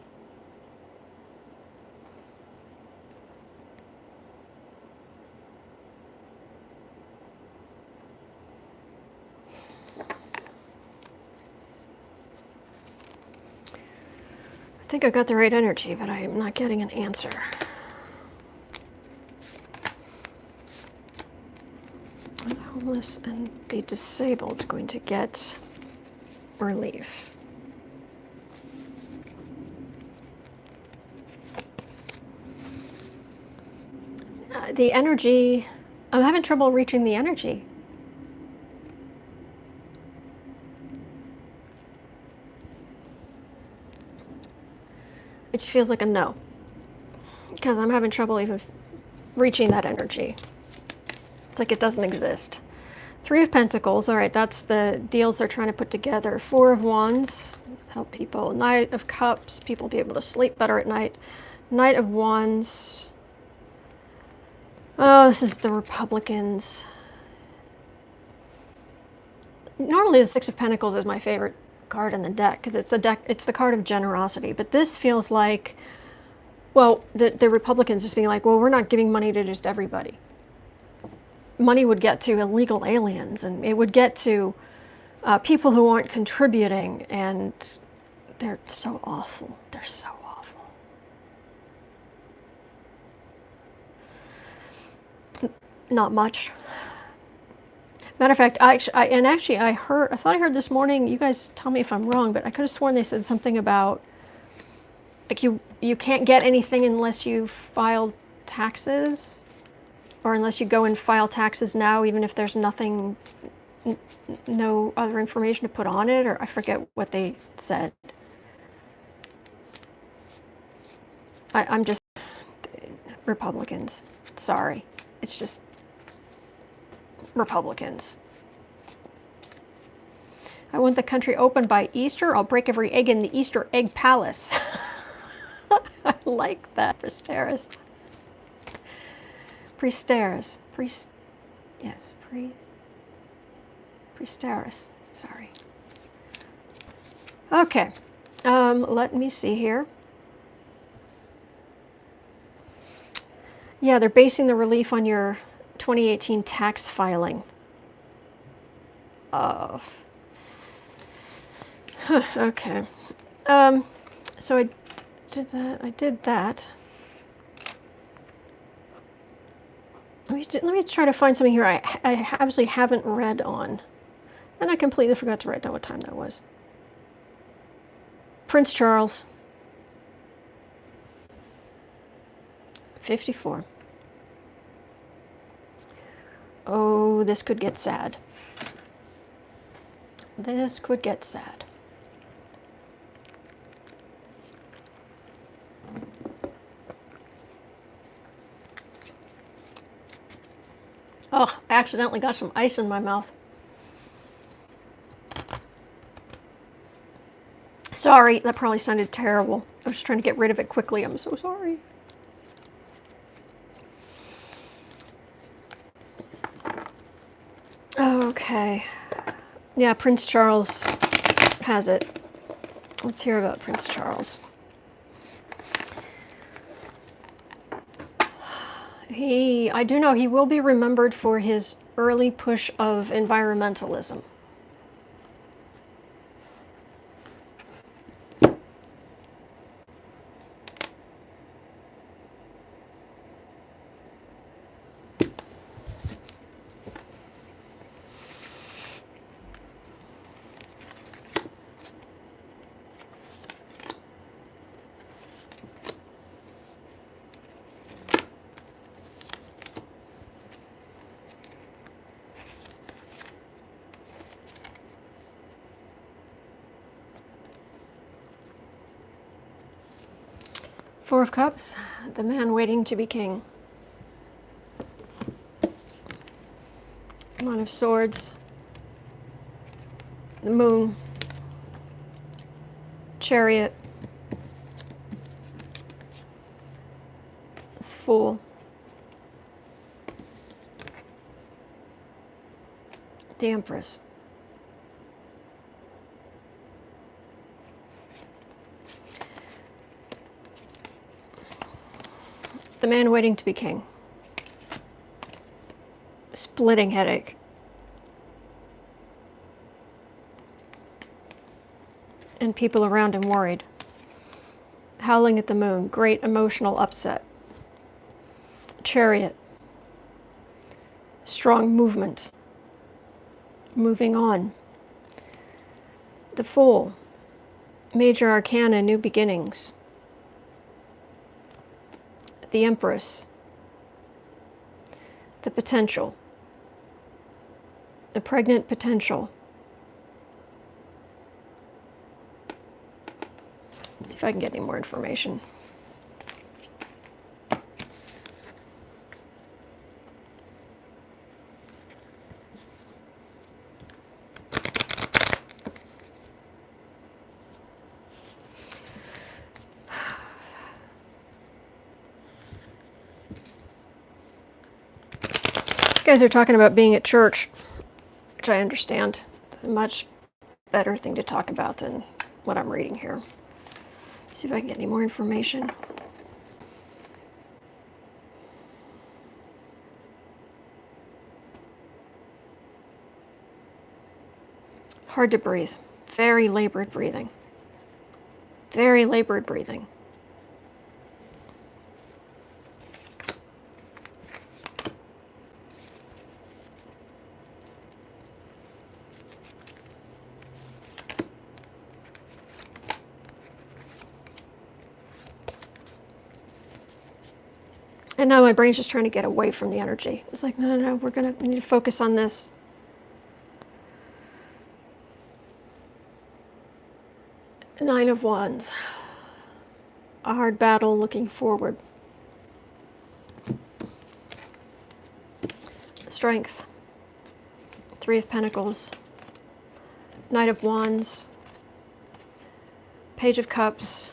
I think I got the right energy, but I'm not getting an answer. The homeless and the disabled going to get relief. The energy, I'm having trouble reaching the energy. It feels like a no, because I'm having trouble even reaching that energy. It's like it doesn't exist. Three of Pentacles, all right, that's the deals they're trying to put together. Four of Wands, help people. Knight of Cups, people be able to sleep better at night. Knight of Wands. Oh, this is the Republicans. Normally the Six of Pentacles is my favorite card in the deck, because it's the card of generosity, but this feels like, well, the Republicans just being like, well, we're not giving money to just everybody. Money would get to illegal aliens, and it would get to people who aren't contributing, and they're so awful. They're so awful. Not much. Matter of fact, I thought I heard this morning, you guys tell me if I'm wrong, but I could have sworn they said something about, like, you can't get anything unless you filed taxes, or unless you go and file taxes now, even if there's nothing, no other information to put on it, or I forget what they said. I'm just, Republicans, sorry. It's just Republicans. I want the country open by Easter. I'll break every egg in the Easter egg palace. I like that, Priesteris. Priesteris. Priesteris. Sorry. Okay. Let me see here. Yeah, they're basing the relief on your 2018 tax filing. Okay. So I did that. Let me try to find something here I absolutely haven't read on. And I completely forgot to write down what time that was. Prince Charles. 54. Oh, this could get sad. This could get sad. Oh, I accidentally got some ice in my mouth. Sorry, that probably sounded terrible. I was just trying to get rid of it quickly. I'm so sorry. Okay. Yeah, Prince Charles has it. Let's hear about Prince Charles. I do know he will be remembered for his early push of environmentalism. Four of Cups, the man waiting to be king. Nine of Swords, the Moon, Chariot, Fool, the Empress. The man waiting to be king. Splitting headache. And people around him worried. Howling at the moon. Great emotional upset. Chariot. Strong movement. Moving on. The Fool. Major Arcana, New Beginnings. The Empress. The Potential. The Pregnant Potential. See if I can get any more information. You guys are talking about being at church, which I understand. A much better thing to talk about than what I'm reading here. See if I can get any more information. Hard to breathe. Very labored breathing. Very labored breathing. And now my brain's just trying to get away from the energy. It's like, no, we need to focus on this. Nine of Wands. A hard battle looking forward. Strength. Three of Pentacles. Knight of Wands. Page of Cups.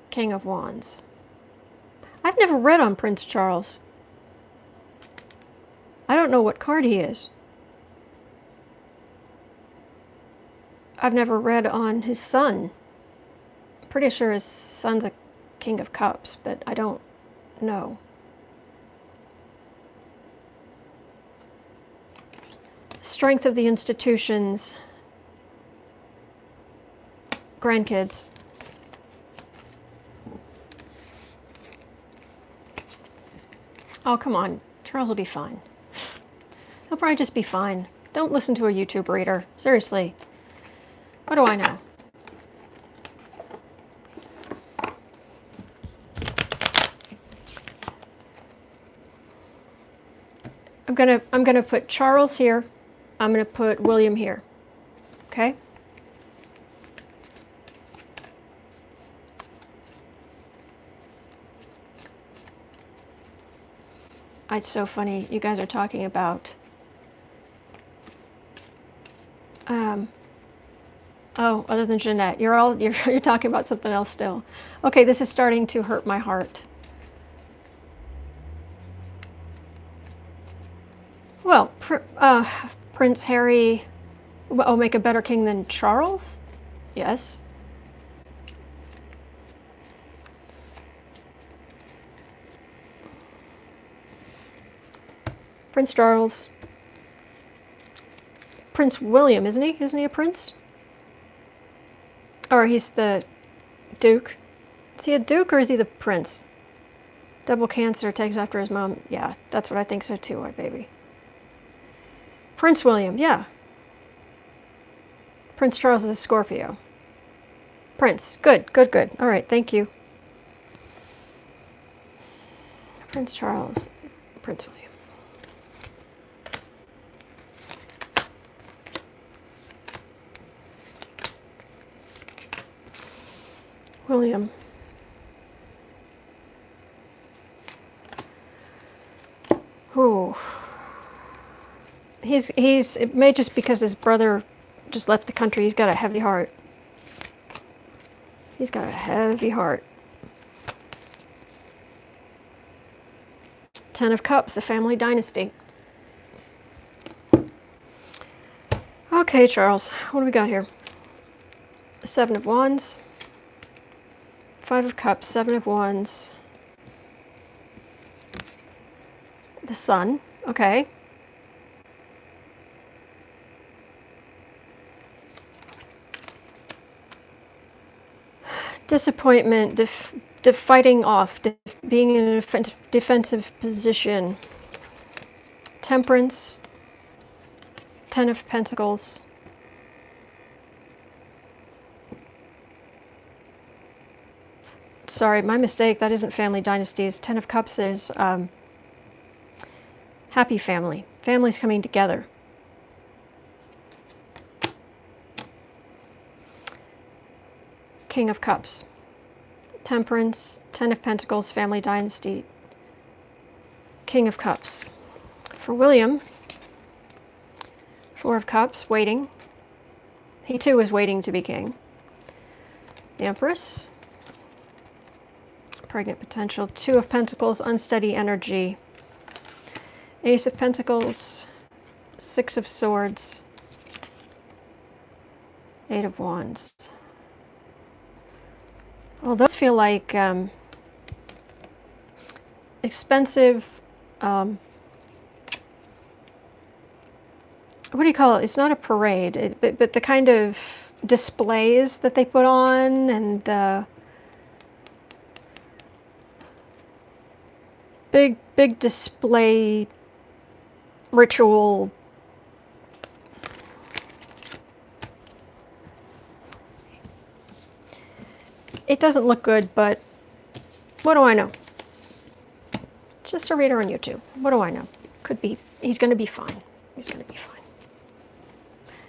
King of Wands. I've never read on Prince Charles. I don't know what card he is. I've never read on his son. I'm pretty sure his son's a King of Cups, but I don't know. Strength of the institutions. Grandkids. Oh, come on. Charles will be fine. He'll probably just be fine. Don't listen to a YouTube reader. Seriously. What do I know? I'm gonna put Charles here. I'm gonna put William here. Okay? It's so funny. You guys are talking about oh, other than Jeanette, you're talking about something else still. Okay, this is starting to hurt my heart. Well, Prince Harry, make a better king than Charles? Yes. Prince Charles. Prince William, isn't he? Isn't he a prince? Or he's the Duke. Is he a Duke or is he the Prince? Double Cancer, takes after his mom. Yeah, that's what I think so too, my baby. Prince William, yeah. Prince Charles is a Scorpio. Prince, good, good, good. All right, thank you. Prince Charles, Prince William. William. Oh. It may just because his brother just left the country, he's got a heavy heart. He's got a heavy heart. Ten of Cups, a family dynasty. Okay, Charles, what do we got here? Seven of Wands. Five of Cups, Seven of Wands. The Sun, okay. Disappointment, fighting off, being in a defensive position. Temperance, Ten of Pentacles, sorry, my mistake. That isn't family dynasties. Ten of Cups is happy family. Families coming together. King of Cups. Temperance, Ten of Pentacles, family dynasty. King of Cups. For William, Four of Cups, waiting. He too is waiting to be king. The Empress. Pregnant potential. Two of Pentacles, unsteady energy. Ace of Pentacles, Six of Swords, Eight of Wands. Well, those feel like expensive, what do you call it? It's not a parade, but the kind of displays that they put on, and the big display ritual. It doesn't look good, but what do I know? Just a reader on YouTube. What do I know? Could be. He's going to be fine. He's going to be fine.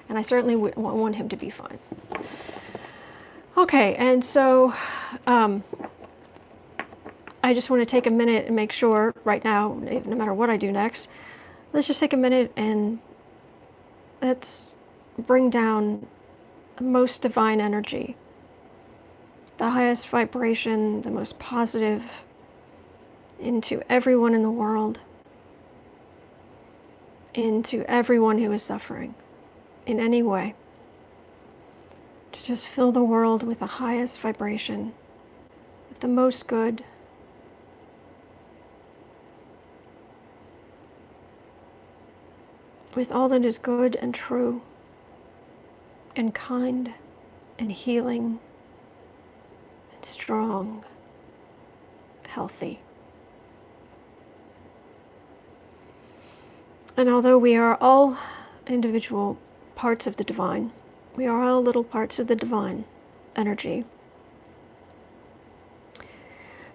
And I certainly want him to be fine. Okay, and so I just want to take a minute and make sure right now, no matter what I do next, let's just take a minute and let's bring down the most divine energy, the highest vibration, the most positive, into everyone in the world, into everyone who is suffering in any way. To just fill the world with the highest vibration, with the most good, with all that is good and true and kind and healing and strong, healthy. And although we are all individual parts of the divine, we are all little parts of the divine energy.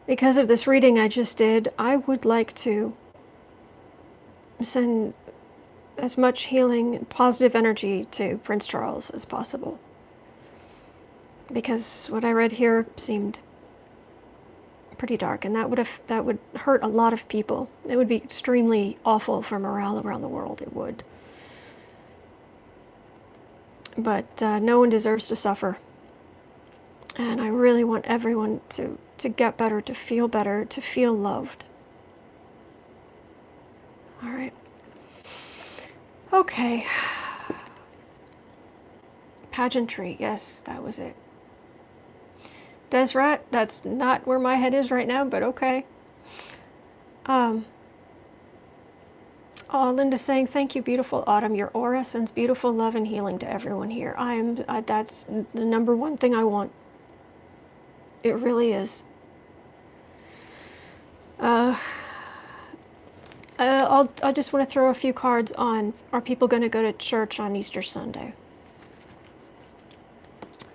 Because of this reading I just did, I would like to send as much healing and positive energy to Prince Charles as possible. Because what I read here seemed pretty dark, and that would hurt a lot of people. It would be extremely awful for morale around the world. It would. But no one deserves to suffer. And I really want everyone to get better, to feel loved. All right. Okay. Pageantry, yes, that was it. Deseret, that's not where my head is right now, but okay. Oh, Linda's saying, thank you, beautiful Autumn. Your aura sends beautiful love and healing to everyone here. That's the number one thing I want. It really is. I just want to throw a few cards on, are people going to go to church on Easter Sunday?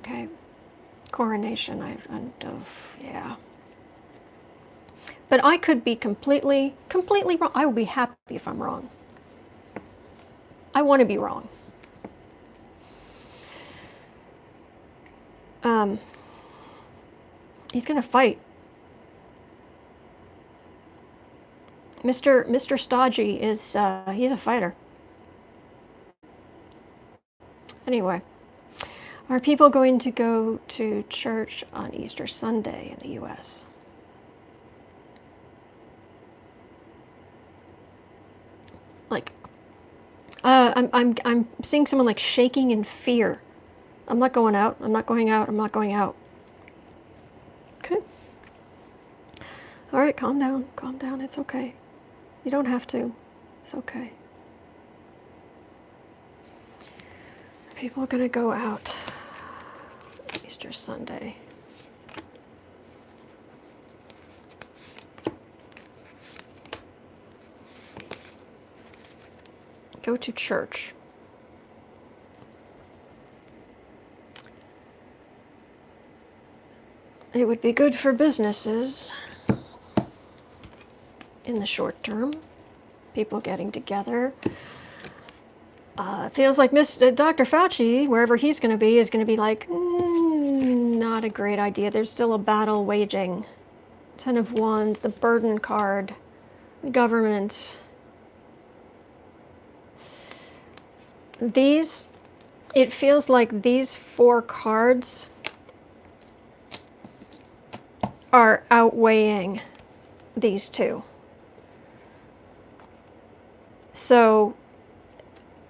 Okay. Coronation, yeah. But I could be completely wrong. I would be happy if I'm wrong. I want to be wrong. He's going to fight. Mr. Stodgy is, he's a fighter. Anyway. Are people going to go to church on Easter Sunday in the U.S.? Like, I'm seeing someone like shaking in fear. I'm not going out. I'm not going out. I'm not going out. Okay. All right, calm down. Calm down. It's okay. You don't have to. It's okay. People are going to go out Easter Sunday. Go to church. it would be good for businesses in the short term. People getting together. It feels like Dr. Fauci, wherever he's going to be, is going to be like, not a great idea. There's still a battle waging. 10 of Wands, the burden card, government. It feels like these 4 cards are outweighing these 2. So,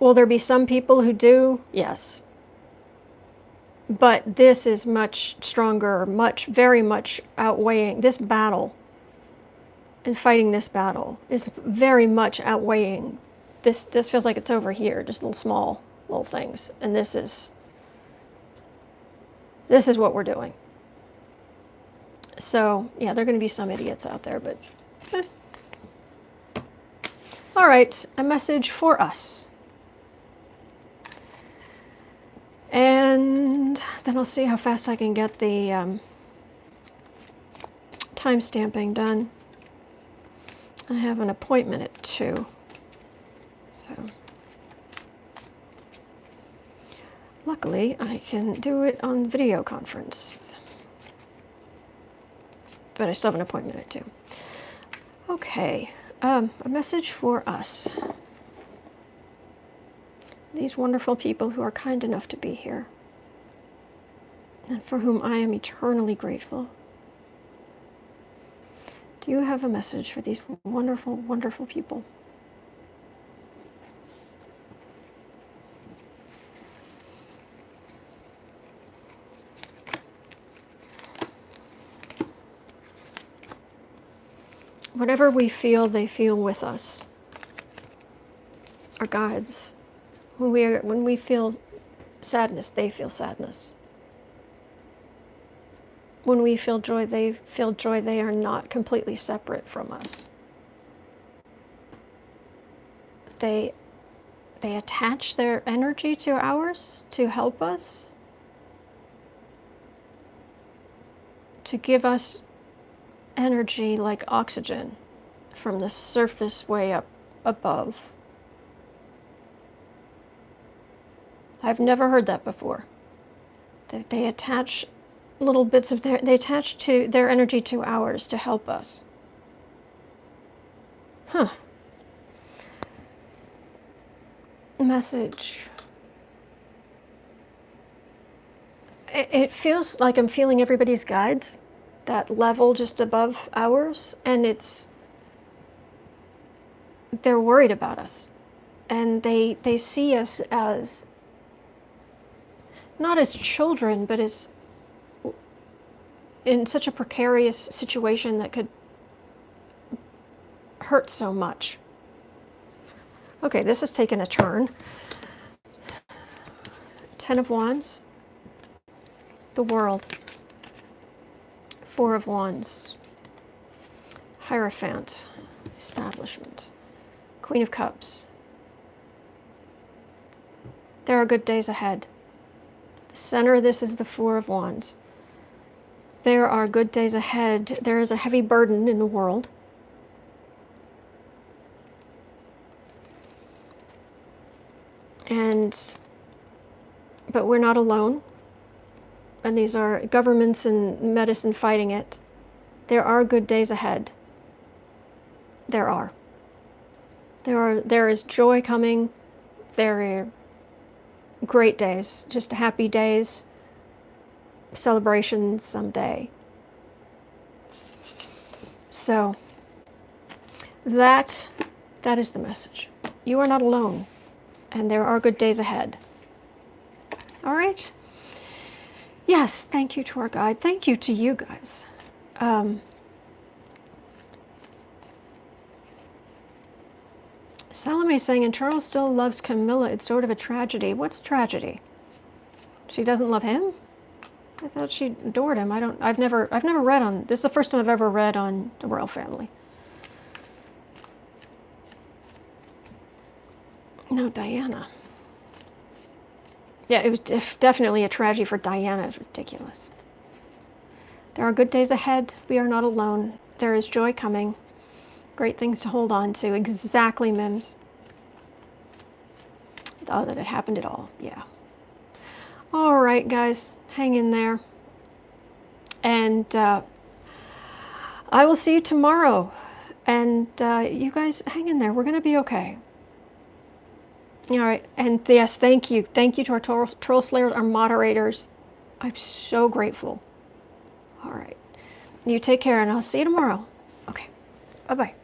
will there be some people who do? Yes. But this is much stronger, very much outweighing. This battle and fighting this battle is very much outweighing. This feels like it's over here, just little small little things. And this is what we're doing. So, yeah, there are going to be some idiots out there, but... All right, a message for us. And then I'll see how fast I can get the time stamping done. I have an appointment at 2. So, luckily, I can do it on video conference. But I still have an appointment at 2. Okay, a message for us. These wonderful people who are kind enough to be here, and for whom I am eternally grateful. Do you have a message for these wonderful, wonderful people? Whatever we feel, they feel with us. Our guides. When we feel sadness, they feel sadness. When we feel joy, they feel joy. They are not completely separate from us. They attach their energy to ours to help us, to give us energy like oxygen from the surface way up above. I've never heard that before. That they attach little bits of they attach to their energy to ours to help us. Huh. Message. It feels like I'm feeling everybody's guides, that level just above ours, and they're worried about us. And they see us as, not as children, but as in such a precarious situation that could hurt so much. Okay, this has taken a turn. 10 of Wands, the World, 4 of Wands, Hierophant, Establishment, Queen of Cups. There are good days ahead. The center of this is the 4 of Wands. There are good days ahead. There is a heavy burden in the world. But we're not alone. And these are governments and medicine fighting it. There are good days ahead. There are. There is joy coming. There are great days, just happy days, celebrations someday. So that is the message. You are not alone, and there are good days ahead. All right? Yes, thank you to our guide. Thank you to you guys. Salome saying, and Charles still loves Camilla. It's sort of a tragedy. What's a tragedy? She doesn't love him? I thought she adored him. I've never read on, this is the first time I've ever read on the royal family. No, Diana. Yeah, it was definitely a tragedy for Diana. It's ridiculous. There are good days ahead. We are not alone. There is joy coming. Great things to hold on to. Exactly, Mims. Oh, that it happened at all. Yeah. All right, guys. Hang in there. And I will see you tomorrow. And you guys, hang in there. We're going to be okay. All right. And yes, thank you. Thank you to our troll slayers, our moderators. I'm so grateful. All right. You take care, and I'll see you tomorrow. Okay. Bye-bye.